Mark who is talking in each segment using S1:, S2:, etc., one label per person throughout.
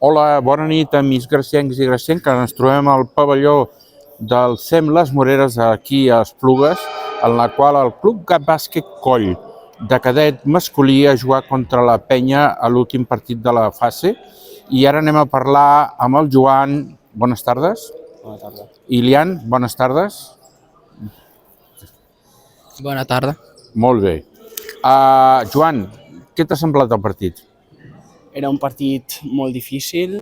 S1: Hola, bona nit, amics graciencs i gracienques. Ens trobem al pavelló del SEM Les Moreres, aquí a Esplugues, en la qual el Club Bàsquet Coll de cadet masculí ha jugat contra la Penya a l'últim partit de la fase. I ara anem a parlar amb el Joan. Bones tardes.
S2: Bona tarda.
S1: Ilian, bones tardes.
S2: Bona tarda.
S1: Molt bé. Joan, què t'ha semblat el partit?
S2: Era un partit molt difícil,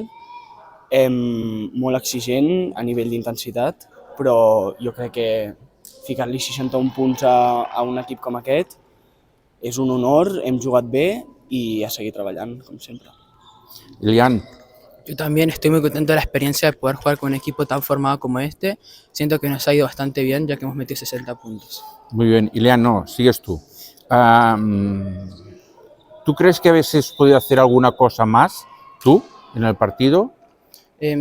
S2: molt exigent a nivell d'intensitat, però jo crec que ficar-li 61 punts a un equip com aquest és un honor, hem jugat bé i a seguir treballant, com sempre.
S1: Ilian.
S3: Yo también estoy muy contento de la experiencia de poder jugar con un equipo tan formado como este. Siento que nos ha ido bastante bien ya que hemos metido 60 puntos.
S1: Muy bien. Ilian, no, sigues tú. ¿Tú crees que a veces podía hacer alguna cosa más, tú, en el partido?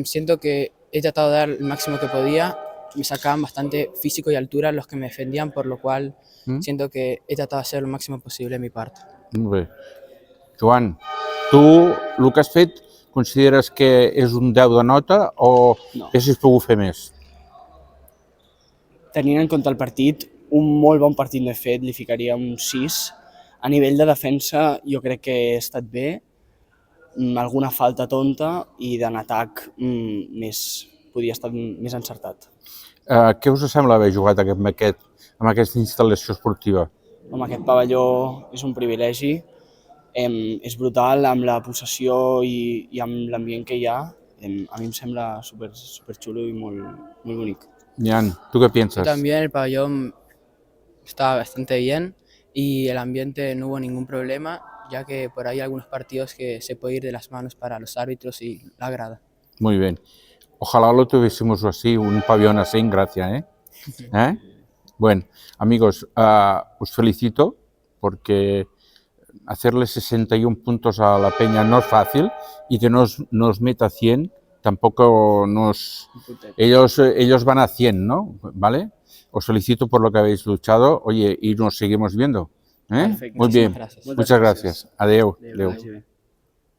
S3: Siento que he tratado de dar el máximo que podía. Me sacaban bastante físico y altura los que me defendían, por lo cual siento que he tratado de hacer lo máximo posible de mi parte.
S1: Molt bé. Joan, tu el que has fet consideres que és un 10 de nota o
S2: No.
S1: haguessis pogut fer més?
S2: Tenint en compte el partit, un molt bon partit n'he fet, li ficaria un 6. A nivell de defensa jo crec que he estat bé, alguna falta tonta i en atac podia estar més encertat.
S1: Què us sembla haver jugat amb aquesta instal·lació esportiva?
S2: Home, aquest pavelló és un privilegi, és brutal amb la possessió i amb l'ambient que hi ha. A mi em sembla superxulo i molt bonic.
S1: Jan, ¿tú qué piensas?
S3: También el pabellón estaba bastante bien y el ambiente no hubo ningún problema, ya que por ahí hay algunos partidos que se puede ir de las manos para los árbitros y la grada.
S1: Muy bien. Ojalá lo tuviésemos así, un pabellón así en Gracia, ¿eh? Bueno, amigos, os felicito porque hacerle 61 puntos a la Peña no es fácil y que nos meta 100 tampoco ellos van a 100, ¿no? ¿Vale? Os felicito por lo que habéis luchado, oye, y nos seguimos viendo.
S2: Perfecte.
S1: Muy bien,
S3: Gracias.
S1: muchas gracias. Adeu.
S2: Adéu.